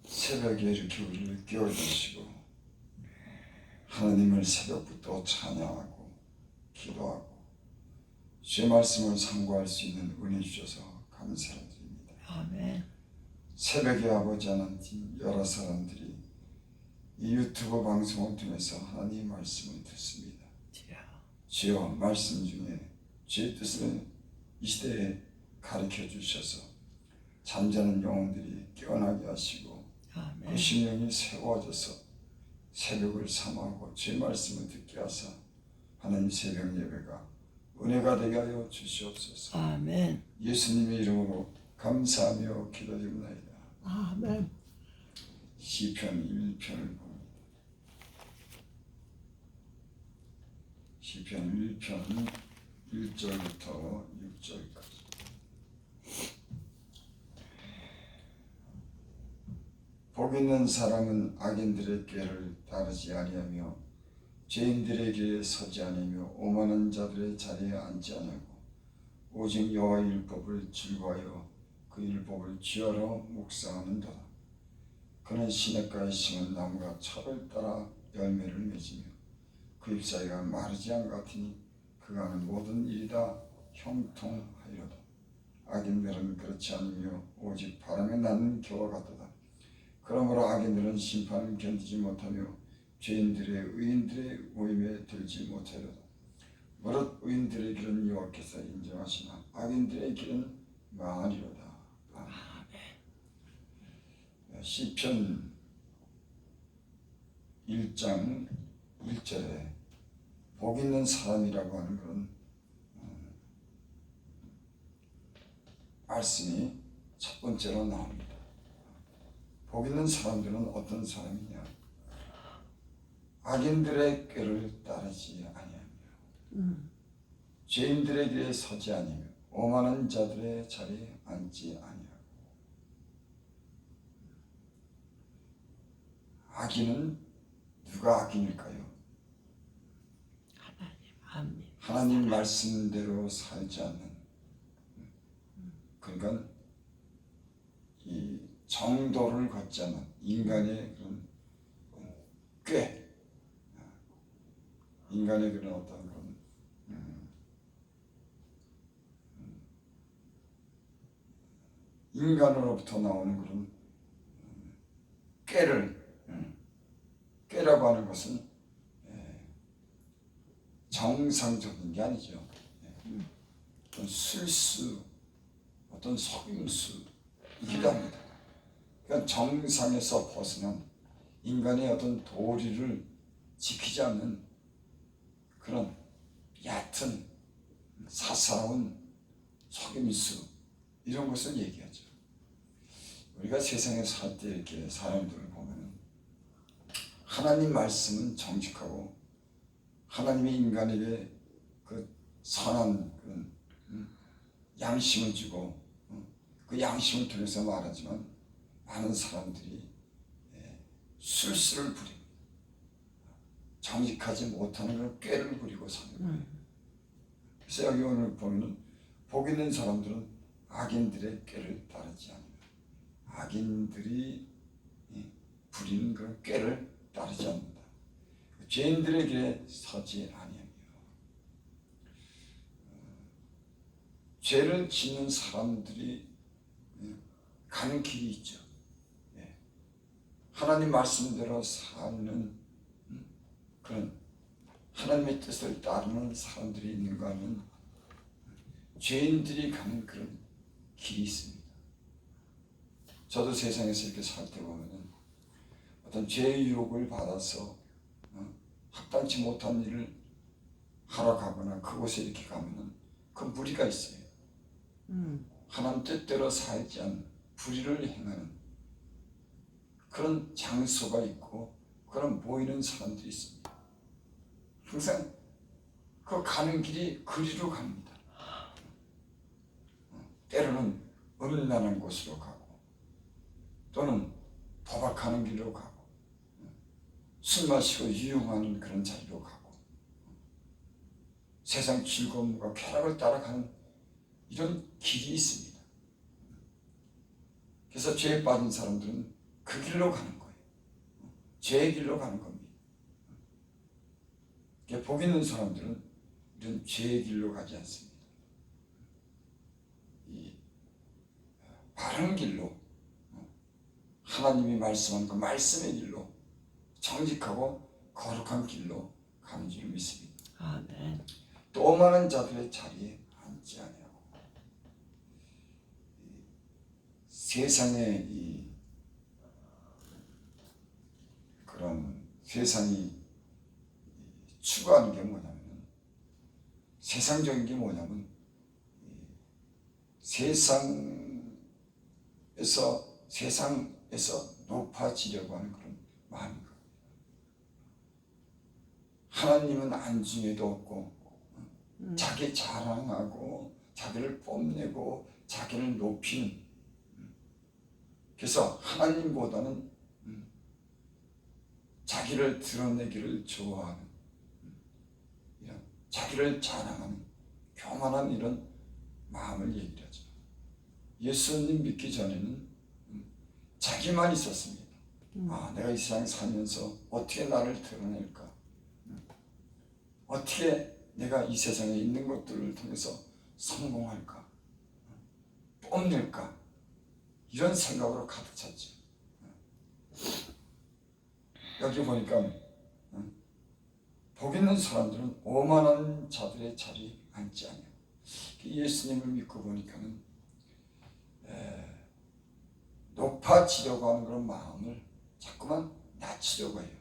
새벽에 이렇게 우리를 깨워주시고 하나님을 새벽부터 찬양하고 기도하고 주의 말씀을 상고할 수 있는 은혜 주셔서 감사드립니다. 아멘. 새벽에 아버지 하나님 여러 사람들이 이 유튜브 방송을 통해서 하나님의 말씀을 듣습니다. 주여 말씀 중에 주의 뜻을 이 시대에 가르쳐 주셔서 잠자는 영혼들이 깨어나게 하시고 아멘. 그 심령이 세워져서 새벽을 삼하고 주의 말씀을 듣게 하사 하나님 새벽 예배가 은혜가 되게 하여 주시옵소서. 아멘. 예수님의 이름으로 감사하며 기도드립니다. 아멘. 시편 1편을 봅니다. 시편 1편 1절부터 6절까지. 복 있는 사람은 악인들의 꾀를 따르지 아니하며 죄인들의 길에 서지 아니하며 오만한 자들의 자리에 앉지 아니하고 오직 여호와의 율법을 즐거워하여 그 율법을 쥐어러 묵상하는도다. 그는 시냇가에 심은 나무가 철을 따라 열매를 맺으며 그 잎사귀가 마르지 않 같으니 그가 하는 모든 일이 다 형통하리로다. 악인들은 그렇지 않으며 오직 바람에 나는 겨와 같도다. 그러므로 악인들은 심판을 견디지 못하며 죄인들의 의인들의 모임에 들지 못하리로다. 무릇 의인들의 길은 여호와께서 인정하시나 악인들의 길은 망하리로다. 시편 1장 1절에 복 있는 사람이라고 하는 그런 말씀이 첫 번째로 나옵니다. 복 있는 사람들은 어떤 사람이냐? 악인들의 꾀를 따르지 아니하며 죄인들의 길에 서지 아니하며 오만한 자들의 자리에 앉지 아니하고. 악인은 누가 악인일까요? 하나님 말씀대로 살지 않는, 그러니까 이 정도를 걷지 않는 인간의 그런 꾀, 인간의 그런 어떤 그런 인간으로부터 나오는 그런 꾀라고 하는 것은 정상적인 게 아니죠. 어떤 술수, 어떤 속임수이기도 합니다. 그러니까 정상에서 벗어난 인간의 어떤 도리를 지키지 않는 그런 얕은 사사로운 속임수, 이런 것을 얘기하죠. 우리가 세상에 살 때 이렇게 사람들을 보면 하나님 말씀은 정직하고 하나님의 인간에게 그 선한 그런 양심을 주고 그 양심을 통해서 말하지만 많은 사람들이 술수를 부립니다. 정직하지 못하는 그런 꾀를 부리고 사는 거예요. 그래서 여기 오늘 보면 복 있는 사람들은 악인들의 꾀를 따르지 않으며 악인들이 부리는 그런 꾀를 따르지 않는다. 죄인들의 길에 서지 아니하며. 죄를 짓는 사람들이 가는 길이 있죠. 하나님 말씀대로 사는 그런 하나님의 뜻을 따르는 사람들이 있는가 하면 죄인들이 가는 그런 길이 있습니다. 저도 세상에서 이렇게 살 때 보면은 어떤 죄의 유혹을 받아서 합당치 못한 일을 하러 가거나 그곳에 이렇게 가면은 그 무리가 있어요. 하나님 뜻대로 살지 않는 불의를 행하는 그런 장소가 있고 그런 모이는 사람들이 있습니다. 항상 그 가는 길이 그리로 갑니다. 때로는 음란한 곳으로 가고 또는 도박하는 길로 가고 술 마시고 유용하는 그런 자리로 가고 세상 즐거움과 쾌락을 따라가는 이런 길이 있습니다. 그래서 죄에 빠진 사람들은 그 길로 가는 거예요. 죄의 길로 가는 겁니다. 복 있는 사람들은 이런 죄의 길로 가지 않습니다. 이 바른 길로, 하나님이 말씀한 그 말씀의 길로, 정직하고 거룩한 길로 가는 줄 믿습니다. 아멘. 또 오만한 자들의 자리에 앉지 아니하고. 세상의 그런 세상이 추구하는 게 뭐냐면, 세상적인 게 뭐냐면 세상에서 높아지려고 하는 그런 마음인 거예요. 하나님은 안중에도 없고 자기 자랑하고 자기를 뽐내고 자기를 높이는, 그래서 하나님보다는 자기를 드러내기를 좋아하는, 이런 자기를 자랑하는 교만한 이런 마음을 얘기하죠. 예수님 믿기 전에는 자기만 있었습니다. 내가 이 세상 살면서 어떻게 나를 드러낼까? 어떻게 내가 이 세상에 있는 것들을 통해서 성공할까? 뽐낼까? 이런 생각으로 가득 찼죠. 여기 보니까 복 있는 사람들은 오만한 자들의 자리에 앉지 않아요. 예수님을 믿고 보니까는 높아지려고 하는 그런 마음을 자꾸만 낮추려고 해요.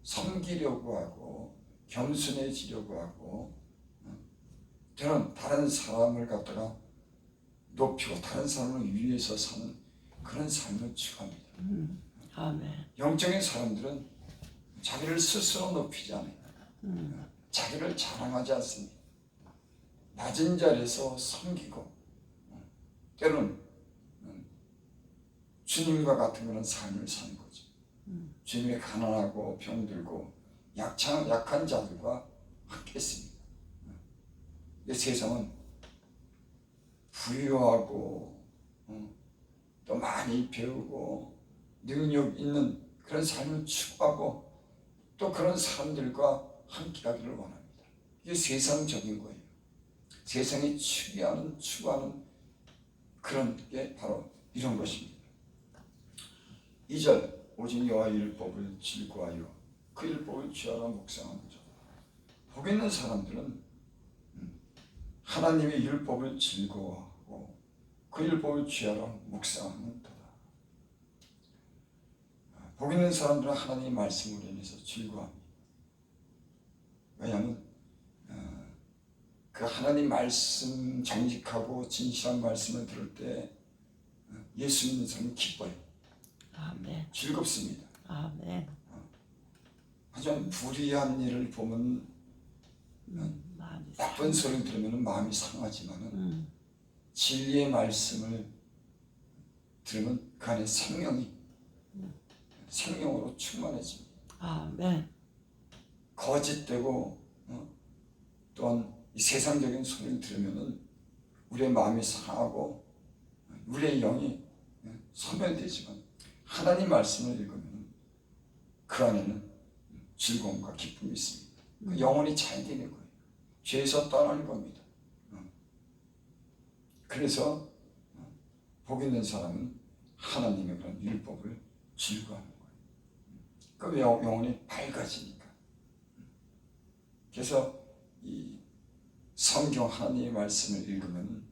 섬기려고 하고 겸손해지려고 하고, 저는 다른 사람을 갖다가 높이고 다른 사람을 위해서 사는 그런 삶을 추구합니다. 아멘. 영적인 사람들은 자기를 스스로 높이지 않아요. 자기를 자랑하지 않습니다. 낮은 자리에서 섬기고, 때로는 주님과 같은 그런 삶을 사는 거죠. 주님의 가난하고 병들고 약한 자들과 함께 했습니다. 세상은 부유하고 또 많이 배우고 능력 있는 그런 삶을 추구하고 또 그런 사람들과 함께하기를 원합니다. 이게 세상적인 거예요. 세상이 추구하는 그런 게 바로 이런 것입니다. 2절, 오직 여호와의 율법을 즐거워하여 그 율법을 취하라 묵상하는 자. 복 있는 사람들은 하나님의 율법을 즐거워하고 그 율법을 취하라 묵상하는 자다. 복 있는 사람들은 하나님의 말씀으로 인해서 즐거워합니다. 왜냐하면 그 하나님 말씀, 정직하고 진실한 말씀을 들을 때 예수 믿는 사람은 기뻐요. 아멘. 즐겁습니다. 아멘. 하지만 불의한 일을 보면 나쁜 소리를 들으면 마음이 상하지만은 진리의 말씀을 들으면 그 안에 생명으로 충만해집니다. 아멘. 거짓되고 또한 이 세상적인 소리를 들으면은 우리의 마음이 상하고 우리의 영이 소멸되지만 하나님 말씀을 읽으면 그 안에는 즐거움과 기쁨이 있습니다. 그 영혼이 잘 되는 거예요. 죄에서 떠나는 겁니다. 그래서 복 있는 사람은 하나님의 그런 율법을 즐거워하는 거예요. 그 영혼이 밝아지니까. 그래서 이 성경 하나님의 말씀을 읽으면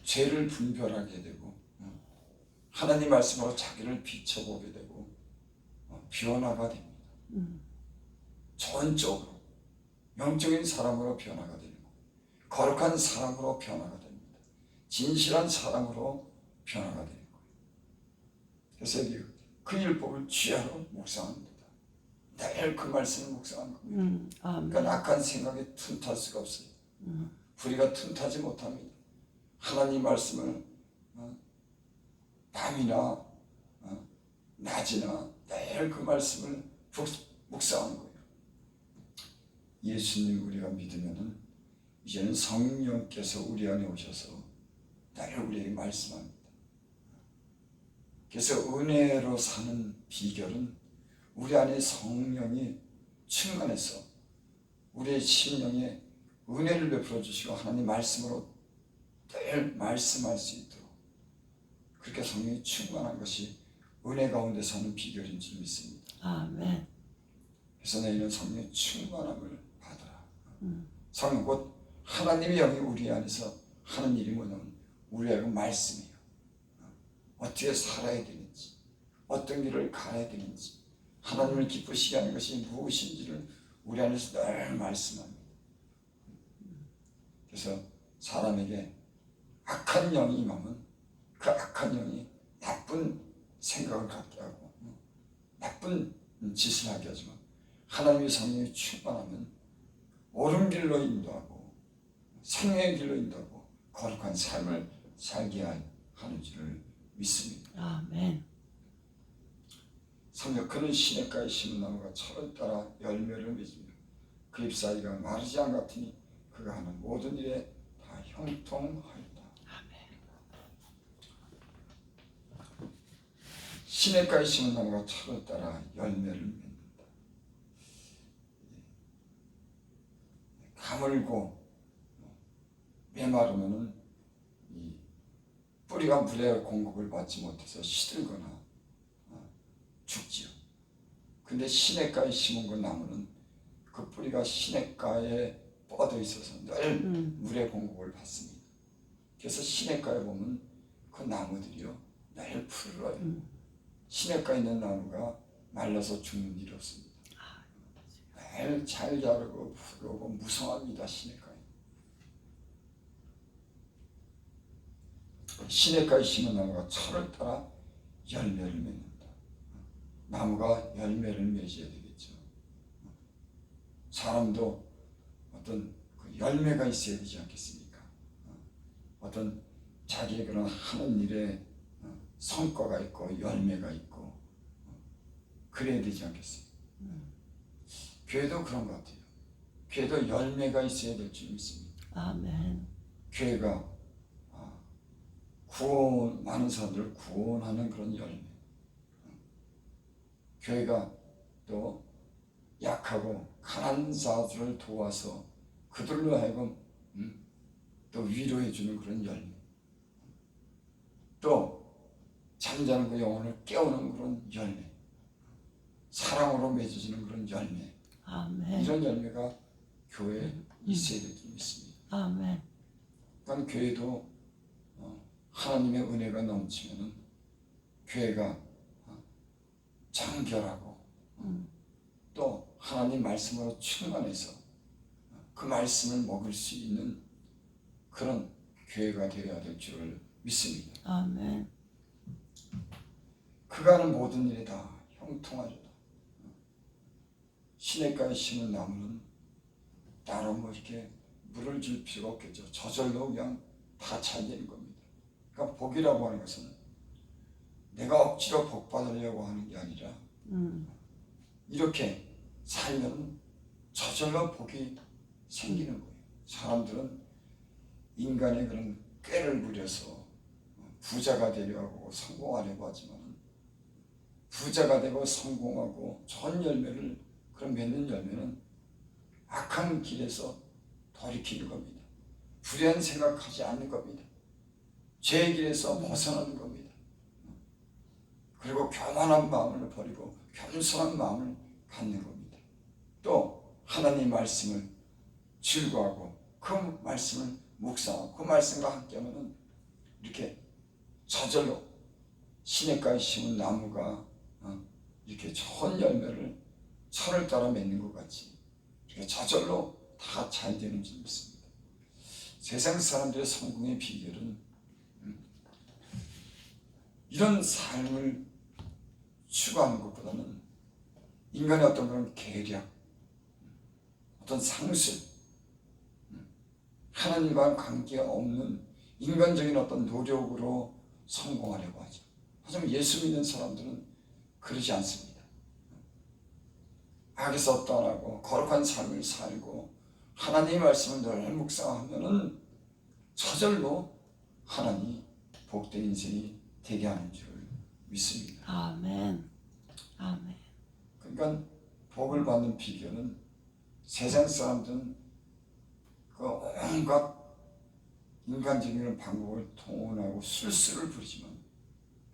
죄를 분별하게 되고 하나님 말씀으로 자기를 비춰보게 되고 변화가 됩니다. 좋은 쪽으로 영적인 사람으로 변화가 되고 거룩한 사람으로 변화가 됩니다. 진실한 사람으로 변화가 되는 거예요. 그래서 그 율법을 취하러 묵상합니다. 매일 그 말씀을 묵상하는 겁니다. 그러니까 악한 생각에 틈탈 수가 없어요. 불의가 틈타지 못합니다. 하나님 말씀을 밤이나 낮이나 매일 그 말씀을 묵상하는 거예요. 예수님 우리가 믿으면은 이제는 성령께서 우리 안에 오셔서 매일 우리에게 말씀합니다. 그래서 은혜로 사는 비결은 우리 안에 성령이 충만해서 우리의 심령에 은혜를 베풀어 주시고 하나님 말씀으로 늘 말씀할 수 있도록 그렇게 성령이 충만한 것이 은혜 가운데 사는 비결인 줄 믿습니다. 아멘. 그래서 너희는 성령의 충만함을 받으라. 성령 곧 하나님의 영이 우리 안에서 하는 일이 뭐냐면 우리하고 말씀이에요. 어떻게 살아야 되는지, 어떤 길을 가야 되는지, 하나님을 기쁘시게 하는 것이 무엇인지를 우리 안에서 늘 말씀합니다. 그래서 사람에게 악한 영이 임하면 그 악한 영이 나쁜 생각을 갖게 하고 나쁜 짓을 하게 하지만 하나님의 성령이 충만하면 옳은 길로 인도하고 생명의 길로 인도하고 거룩한 삶을 살게 하는 줄을 믿습니다. 아멘. 성령 그는 시냇가에 심은 나무가 철을 따라 열매를 맺으며 그 잎사귀가 마르지 않 같으니 그가 하는 모든 일에 다 형통하였다. 시냇가에 심은 나무가 철을 따라 열매를 맺는다. 가물고 메마르면은 이 뿌리가 물의 공급을 받지 못해서 시들거나 죽지요. 근데 시냇가에 심은 그 나무는 그 뿌리가 시냇가에 뻗어 있어서 늘 물의 공급을 받습니다. 그래서 시냇가에 보면 그 나무들이요 늘 푸르러요. 시냇가에 있는 나무가 말라서 죽는 일이 없습니다. 늘 잘 자라고 푸르고 무성합니다. 시냇가에. 시냇가에 심은 나무가 철을 따라 열매를 맺는다. 나무가 열매를 맺어야 되겠죠. 사람도 어떤 그 열매가 있어야 되지 않겠습니까? 어떤 자기의 그런 하는 일에 성과가 있고 열매가 있고 그래야 되지 않겠습니까? 교회도 그런 것 같아요. 교회도 열매가 있어야 될 줄 믿습니다. 아멘. 교회가 구원 많은 사람들을 구원하는 그런 열매. 교회가 또 약하고 가난한 자들을 도와서 그들로 하여금 또 위로해 주는 그런 열매. 또 잠자는 그 영혼을 깨우는 그런 열매. 사랑으로 맺어지는 그런 열매. 아멘. 이런 열매가 교회에 있어야 될 줄 믿습니다. 아멘. 그러니까 교회도 하나님의 은혜가 넘치면은 교회가 정결하고 또 하나님 말씀으로 충만해서 그 말씀을 먹을 수 있는 그런 교회가 되어야 될 줄을 믿습니다. 아멘. 그가 하는 모든 일에 다 형통하리라. 시냇가에 심은 나무는 따로 뭐 이렇게 물을 줄 필요가 없겠죠. 저절로 그냥 다 잘 되는 겁니다. 그러니까 복이라고 하는 것은 내가 억지로 복 받으려고 하는 게 아니라 이렇게 살면 저절로 복이 생기는 거예요. 사람들은 인간의 그런 꾀를 부려서 부자가 되려고 성공하려고 하지만 부자가 되고 성공하고 좋은 열매를 그런 맺는 열매는 악한 길에서 돌이키는 겁니다. 불의한 생각하지 않는 겁니다. 죄의 길에서 벗어나는 겁니다. 그리고 교만한 마음을 버리고 겸손한 마음을 갖는 겁니다. 또 하나님 말씀을 즐거워하고 그 말씀을 묵상하고 그 말씀과 함께하면 이렇게 저절로 시냇가에 심은 나무가 이렇게 좋은 열매를 철을 따라 맺는 것 같이 이렇게 저절로 다 잘 되는 줄 믿습니다. 세상 사람들의 성공의 비결은 이런 삶을 추구하는 것보다는 인간의 어떤 그런 계략, 어떤 상술, 하나님과 관계없는 인간적인 어떤 노력으로 성공하려고 하죠. 하지만 예수 믿는 사람들은 그러지 않습니다. 악에서 떠나고 거룩한 삶을 살고 하나님의 말씀을 늘 묵상하면은 저절로 하나님이 복된 인생이 되게 하는 줄 믿습니다. 아멘. 아멘. 그러니까 복을 받는 비결은 세상 사람들은 그 온갖 인간적인 방법을 동원하고 술수를 부리지만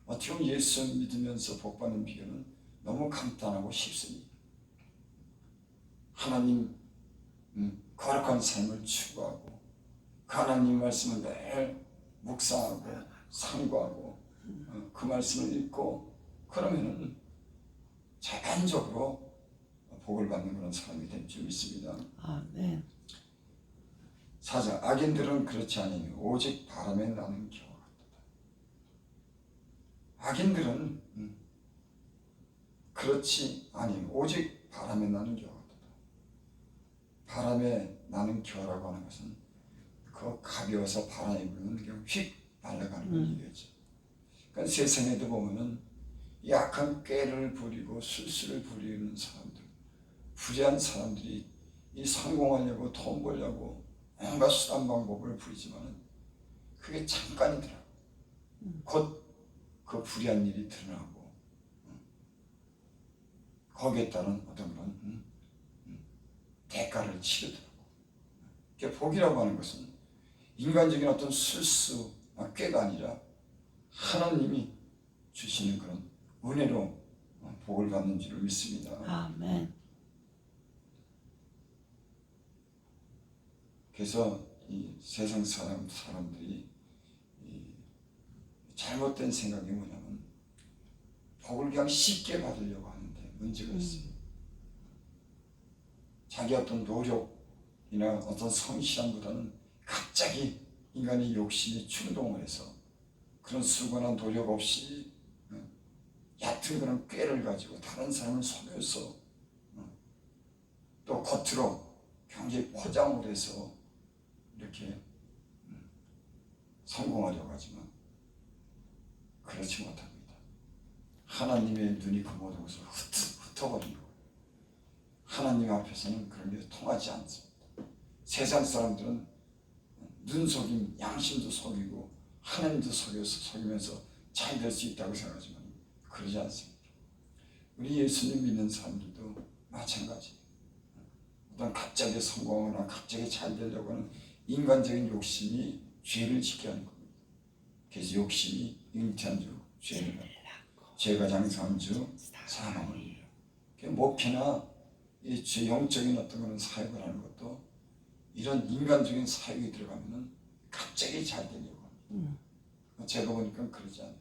어떻게 보면 예수 믿으면서 복 받는 비결은 너무 간단하고 쉽습니다. 하나님 거룩한 삶을 추구하고 하나님 말씀을 늘 묵상하고 상고하고 그 말씀을 읽고 그러면은 자연적으로 복을 받는 그런 사람이 될 줄 믿습니다. 아멘. 4장 악인들은 그렇지 않으며 오직 바람에 나는 겨와 같도다. 악인들은 그렇지 않으며 오직 바람에 나는 겨와 같도다. 바람에 나는 겨라고 하는 것은 그 가벼워서 바람이 불면 그냥 휙 날아가는 걸 얘기하죠. 그러니까 세상에도 보면은 약한 꾀를 부리고 술수를 부리는 사람들, 불의한 사람들이 이 성공하려고 돈 벌려고 온갖 수단 방법을 부리지만은 그게 잠깐이더라고. 곧 그 불의한 일이 드러나고 거기에 따른 어떤 그런 대가를 치르더라고. 그러니까 복이라고 하는 것은 인간적인 어떤 술수, 꾀가 아니라 하나님이 주시는 그런 은혜로 복을 받는 줄을 믿습니다. 아멘. 그래서 이 세상 사람들이 이 잘못된 생각이 뭐냐면 복을 그냥 쉽게 받으려고 하는데 문제가 있어요. 자기 어떤 노력이나 어떤 성실함보다는 갑자기 인간의 욕심이 충동을 해서 그런 수고나 노력 없이 얕은 그런 꾀를 가지고 다른 사람을 속여서 또 겉으로 굉장히 포장을 해서 이렇게 성공하려고 하지만 그렇지 못합니다. 하나님의 눈이 그 모든 것을 흩어버린 거예요. 하나님 앞에서는 그런 게 통하지 않습니다. 세상 사람들은 눈속임, 양심도 속이고 하나님도 속이면서 잘 될 수 있다고 생각하지만 그러지 않습니다. 우리 예수님 믿는 사람들도 마찬가지예요. 어떤 갑자기 성공하거나 갑자기 잘 되려고 하는 인간적인 욕심이 죄를 짓게 하는 겁니다. 그래서 욕심이 잉태한 주 죄를 낳고 죄가 장사한 주 사망을 이루고 목회나 이 영적인 어떤 그런 사역을 하는 것도 이런 인간적인 사역이 들어가면은 갑자기 잘 되려고 합니다. 제가 보니까 그러지 않아요.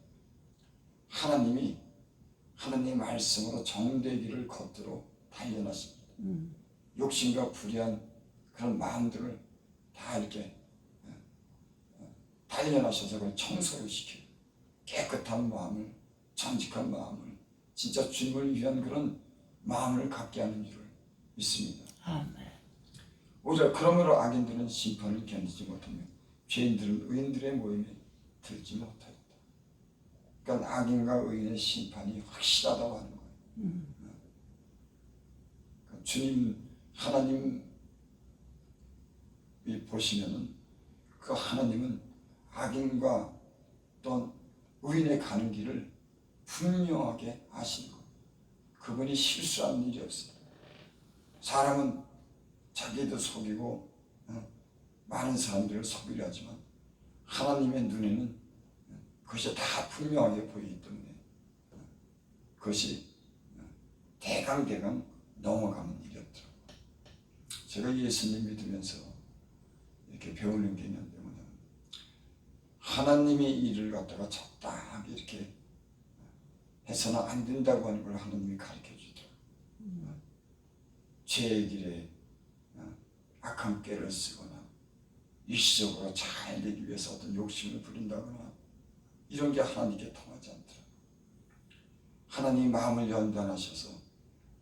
하나님 말씀으로 정되기를 겉으로 단련하십니다. 욕심과 불의한 그런 마음들을 다 이렇게 단련하셔서 그걸 청소를 시켜요. 깨끗한 마음을, 정직한 마음을, 진짜 주님을 위한 그런 마음을 갖게 하는 줄을 믿습니다. 아멘. 오히려 그러므로 악인들은 심판을 견디지 못하며 죄인들은 의인들의 모임에 들지 못하였다. 그러니까 악인과 의인의 심판이 확실하다고 하는 거예요. 그러니까 주님 하나님이 보시면은 그 하나님은 악인과 또 의인의 가는 길을 분명하게 아시는 겁니다. 그분이 실수한 일이 없어요. 사람은 자기도 속이고 많은 사람들을 속이려 하지만 하나님의 눈에는 그것이 다 분명하게 보이기 때문에 그것이 대강 넘어가는 일이었더라고요. 제가 예수님 믿으면서 이렇게 배우는 게 있는데 뭐냐면 하나님의 일을 갖다가 적당하게 이렇게 해서는 안 된다고 하는 걸 하나님이 가르쳐 주더라고요. 죄의 길에 악한 꾀를 쓰거나 일시적으로 잘 되기 위해서 어떤 욕심을 부린다거나 이런 게 하나님께 통하지 않더라고요. 하나님 마음을 연단하셔서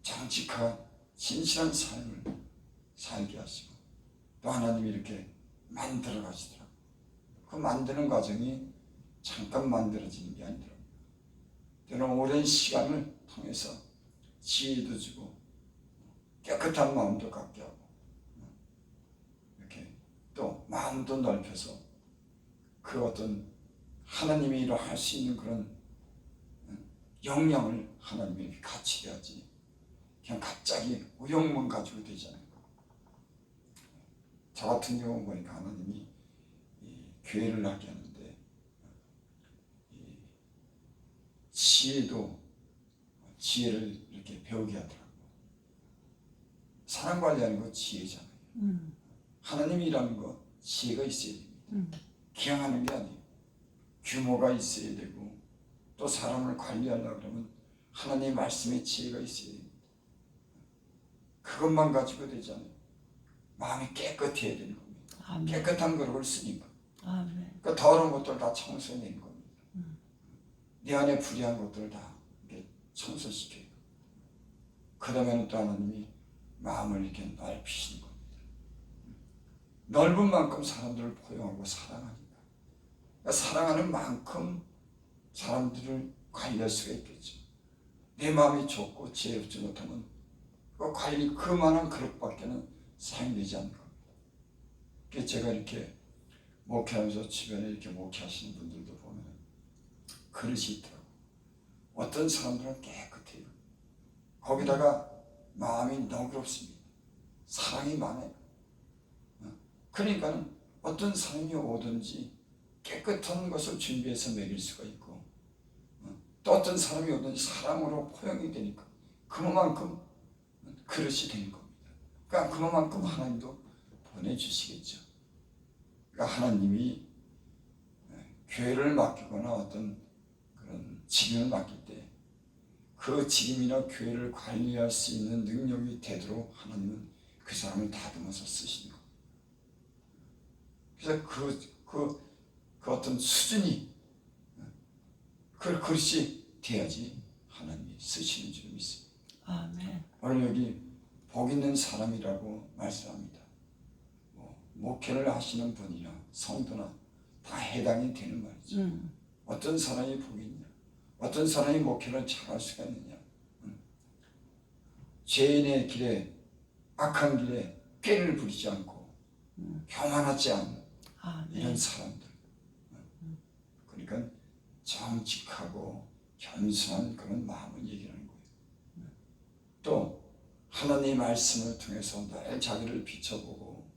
정직한 진실한 삶을 살게 하시고 또 하나님이 이렇게 만들어 가시더라고요. 그 만드는 과정이 잠깐 만들어지는 게 아니더라고요. 때로는 오랜 시간을 통해서 지혜도 주고 깨끗한 마음도 갖게 하고 이렇게 또 마음도 넓혀서 그 어떤 하나님이 일을 할 수 있는 그런 역량을 하나님이 이렇게 같이 돼야지 그냥 갑자기 의욕만 가지고 되잖아요. 저 같은 경우 보니까 하나님이 이 교회를 하게 하는데 이 지혜를 이렇게 배우게 하더라고요. 사람 관리하는 거 지혜잖아요. 하나님이라는 거 지혜가 있어야 됩니다. 그냥 하는 게 아니에요. 규모가 있어야 되고 또 사람을 관리하려고 그러면 하나님의 말씀에 지혜가 있어야 됩니다. 그것만 가지고 되잖아요. 마음이 깨끗해야 되는 겁니다. 아멘. 깨끗한 그릇을 쓰니까. 아멘. 그 더러운 것들 다 청소해내는 겁니다. 내 안에 불의한 것들을 다 이렇게 청소시켜요. 그 다음에는 또 하나님이 마음을 이렇게 넓히시는 겁니다. 넓은 만큼 사람들을 포용하고 사랑하니까. 그러니까 사랑하는 만큼 사람들을 관리할 수가 있겠죠. 내 마음이 좁고 지혜롭지 못하면 그 관리 그만한 그릇밖에는 사용되지 않는 겁니다. 그래서 제가 이렇게 목회하면서 주변에 이렇게 목회하시는 분들도 보면 그릇이 있더라고요. 어떤 사람들은 깨끗해요. 거기다가 마음이 너그럽습니다. 사랑이 많아요. 그러니까는 어떤 사람이 오든지 깨끗한 것을 준비해서 먹일 수가 있고 또 어떤 사람이 오든지 사랑으로 포용이 되니까 그만큼 그릇이 되는 겁니다. 그러니까 그만큼 하나님도 보내주시겠죠. 그러니까 하나님이 교회를 맡기거나 어떤 그런 직임을 맡길 때 그 직임이나 교회를 관리할 수 있는 능력이 되도록 하나님은 그 사람을 다듬어서 쓰시는 겁니다. 그래서 그 어떤 수준이 그 그릇이 돼야지 하나님이 쓰시는 줄 믿습니다. 아멘. 오늘 여기 복 있는 사람이라고 말씀합니다. 목회를 하시는 분이나 성도나 다 해당이 되는 말이죠. 어떤 사람이 복이 있냐? 어떤 사람이 목회를 잘할 수가 있느냐? 죄인의 길에 악한 길에 꾀를 부리지 않고 교만하지 않는 이런 사람들. 그러니까 정직하고 겸손한 그런 마음을 얘기하는 거예요. 또 하나님의 말씀을 통해서 늘 자기를 비춰보고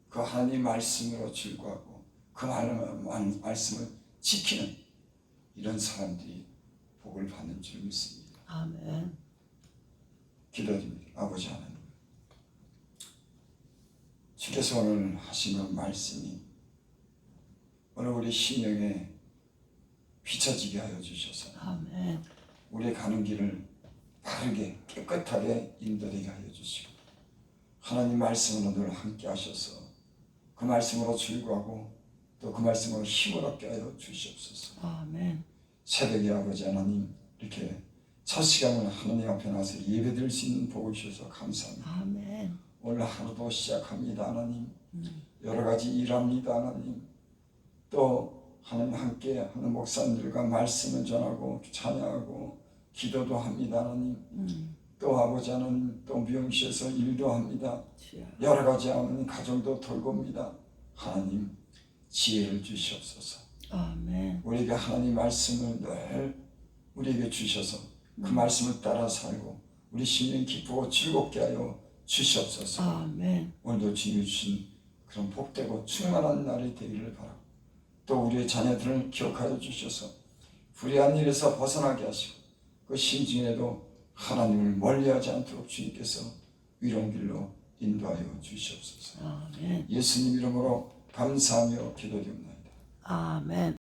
그 하나님 말씀으로 즐거워하고 그 말씀을 지키는 이런 사람들이 복을 받는 줄 믿습니다. 아멘. 기도드립니다. 아버지 하나님, 주께서 오늘 하시는 말씀이 오늘 우리 심령에 비춰지게 하여 주셔서 아멘. 우리의 가는 길을 바르게 깨끗하게 인도되게 하여 주시고 하나님 말씀으로 늘 함께 하셔서 그 말씀으로 즐거워하고 또 그 말씀으로 힘을 얻게 하여 주시옵소서. 아멘. 새벽에 아버지 하나님 이렇게 첫 시간을 하나님 앞에 나와서 예배드릴 수 있는 복을 주셔서 감사합니다. 아멘. 오늘 하루도 시작합니다 하나님. 여러 가지 일합니다 하나님. 또 하나님 함께 하는 목사님들과 말씀을 전하고 찬양하고 기도도 합니다 하나님. 또 아버지 하나님 또 미용실에서 일도 합니다. 여러 가지 하나님 가정도 돌봅니다. 하나님 지혜를 주시옵소서. 아멘. 우리에게 하나님 말씀을 늘 우리에게 주셔서 그 말씀을 따라 살고 우리 심령 기쁘고 즐겁게 하여 주시옵소서. 아멘. 오늘도 주님이 주신 그런 복되고 충만한 날이 되기를 바라고 또 우리의 자녀들을 기억하여 주셔서 불의한 일에서 벗어나게 하시고 그 심중에도 하나님을 멀리하지 않도록 주님께서 위로운 길로 인도하여 주시옵소서. 아멘. 예수님 이름으로 감사하며 기도드립니다. 아멘.